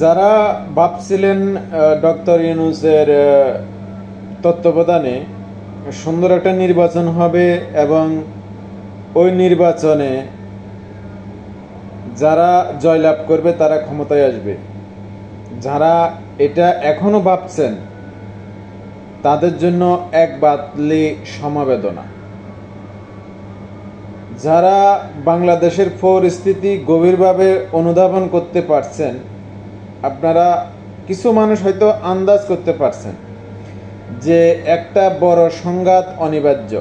যারা ভাবছিলেন ডক্টর ইউনূসের তত্ত্বাবধানে সুন্দর একটা নির্বাচন হবে এবং ওই নির্বাচনে যারা জয়লাভ করবে তারা ক্ষমতায় আসবে, যারা এটা এখনো ভাবছেন তাদের জন্য এক বাতলি সমবেদনা। যারা বাংলাদেশের পরিস্থিতি গভীরভাবে অনুধাবন করতে পারছেন, আপনারা কিছু মানুষ হয়তো আন্দাজ করতে পারছেন যে একটা বড় সংঘাত অনিবার্য,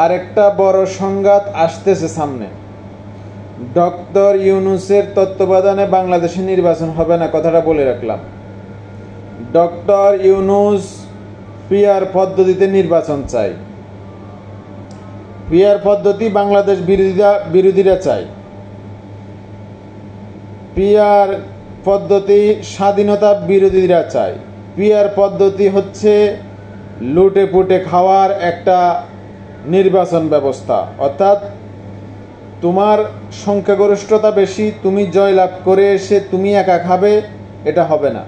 আর একটা বড় সংঘাত আসতেছে সামনে। ডক্টর ইউনূসের তত্ত্বাবধানে বাংলাদেশে নির্বাচন হবে না, কথাটা বলে রাখলাম। ডক্টর ইউনূস পিআর পদ্ধতিতে নির্বাচন চায়। পিআর পদ্ধতি বাংলাদেশ বিরোধীরা চায়। পিআর পদ্ধতি স্বাধীনতা বিরোধীরা চায়। পিআর পদ্ধতি হচ্ছে লুটে পুটে খাওয়ার একটা নির্বাচন ব্যবস্থা, অর্থাৎ তোমার সংখ্যাগরিষ্ঠতা বেশি, তুমি জয়লাভ করে এসে তুমি একা খাবে, এটা হবে না।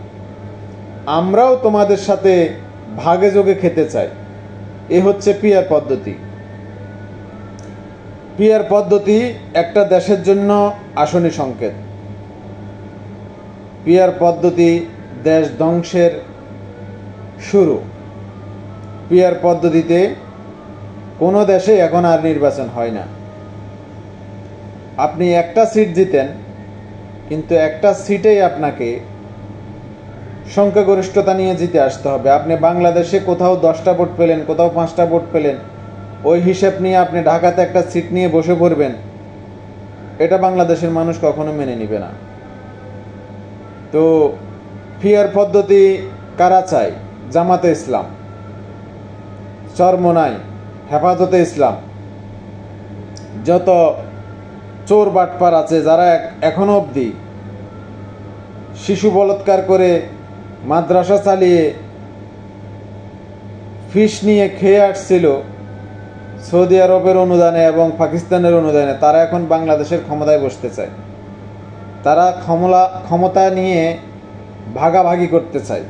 আমরাও তোমাদের সাথে ভাগে যোগে খেতে চাই। এ হচ্ছে পিআর পদ্ধতি। পিআর পদ্ধতি একটা দেশের জন্য আসনি সংকেত। পিআর পদ্ধতি দেশ ধ্বংসের শুরু। পিআর পদ্ধতিতে কোনো দেশে এখন আর নির্বাচন হয় না। আপনি একটা সিট জিতেন, কিন্তু একটা সিটেই আপনাকে সংখ্যাগরিষ্ঠতা নিয়ে জিতে আসতে হবে। আপনি বাংলাদেশে কোথাও 10টা ভোট পেলেন, কোথাও 5টা ভোট পেলেন, ওই হিসেব নিয়ে আপনি ঢাকাতে একটা সিট নিয়ে বসে পড়বেন, এটা বাংলাদেশের মানুষ কখনো মেনে নেবে না। তো পিআর পদ্ধতি কারা চায়? জামাতে ইসলাম, চরমোনাই, হেফাজতে ইসলাম, যত চোর বাটপার আছে যারা এখনো অবধি শিশু বলাৎকার করে মাদ্রাসা চালিয়ে ফিস নিয়ে খেয়ে আসছিল সৌদি আরবের অনুদানে এবং পাকিস্তানের অনুদানে, তারা এখন বাংলাদেশের ক্ষমতায় বসতে চায়। তারা ক্ষমতা নিয়ে ভাগাভাগি করতে চায়।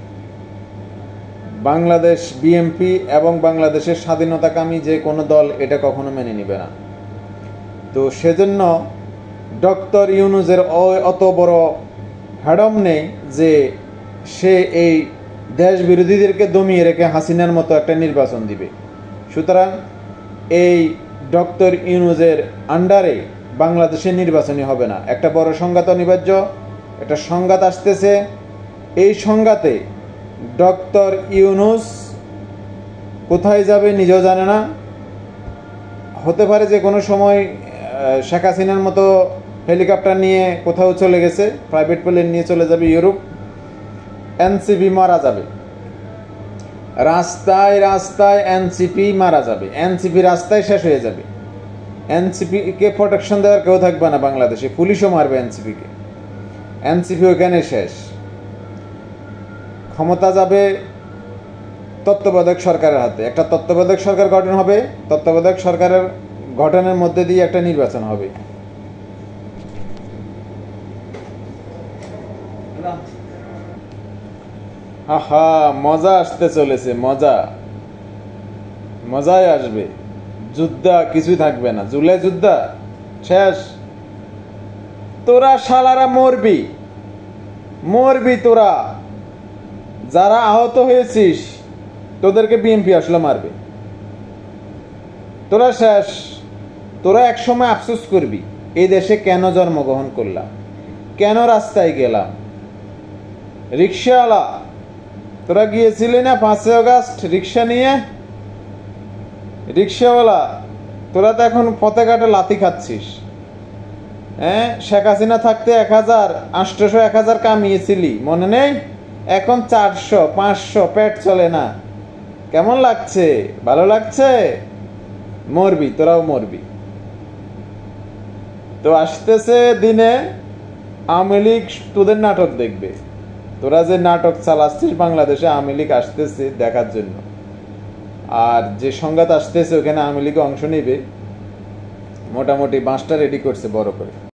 বাংলাদেশ বিএনপি এবং বাংলাদেশের স্বাধীনতাকামী যে কোনো দল এটা কখনো মেনে নেবে না। তো সেজন্য ডক্টর ইউনূসের অত বড় হ্যাডম নেই যে সে এই দেশ বিরোধীদেরকে দমিয়ে রেখে হাসিনার মতো একটা নির্বাচন দিবে। সুতরাং এই ডক্টর ইউনূসের আন্ডারে বাংলাদেশে নির্বাচনই হবে না। একটা বড় সংঘাত অনিবার্য, একটা সংঘাত আসতেছে। এই সংঘাতে ডক্টর ইউনূস কোথায় যাবে নিজেও জানে না। হতে পারে যে কোনো সময় শেখ হাসিনার মতো হেলিকপ্টার নিয়ে কোথাও চলে গেছে, প্রাইভেট প্লেন নিয়ে চলে যাবে ইউরোপ। এনসিপি মারা যাবে, রাস্তায় রাস্তায় এনসিপি মারা যাবে, এনসিপি রাস্তায় শেষ হয়ে যাবে। এনসিপিকে প্রোটেকশন দেওয়ার কেউ থাকবে না বাংলাদেশে, পুলিশও মারবে এনসিপিকে। এনসিপি ওখানে শেষ। ক্ষমতা যাবে তত্ত্বাবধায়ক সরকারের হাতে। একটা তত্ত্বাবধায়ক সরকার গঠন হবে, তত্ত্বাবধায়ক সরকারের গঠনের মধ্যে দিয়ে একটা নির্বাচন হবে। আহা, মজা আসতে চলেছে, মজাই আসবে। যুদ্ধ কিছুই থাকবে না, জুলাই যুদ্ধ শেষ। তোরা শালারা মরবি তোরা। যারা আহত হয়েছিস তোদেরকে বিএনপি আসলে মারবে। তোরা শেষ। তোরা একসময় আফসোস করবি এই দেশে কেন জন্মগ্রহণ করলাম, কেন রাস্তায় গেলাম। রিক্সাওয়ালা, তোরা গিয়েছিলি না 5 আগস্ট রিক্সা নিয়ে? রিক্সাওয়ালা, তোরা তো এখন পথে ঘাটে লাথি খাচ্ছিস। হ্যাঁ, শেখ হাসিনা থাকতে 1000, 800, 1000 কামিয়েছিলি, মনে নেই? এখন 400, 500, পেট চলে না। কেমন লাগছে? ভালো লাগছে? মরবি, তোরাও মরবি। তো আসতেছে দিনে আওয়ামী লীগ তোদের নাটক দেখবে। তোরা যে নাটক চালাচ্ছিস বাংলাদেশে, আওয়ামী লীগ আসতেছে দেখার জন্য। আর যে সংঘাত আসতেছে ওখানে আওয়ামী লীগ অংশ নিবে। মোটামুটি বাঁশটা রেডি করছে বড় করে।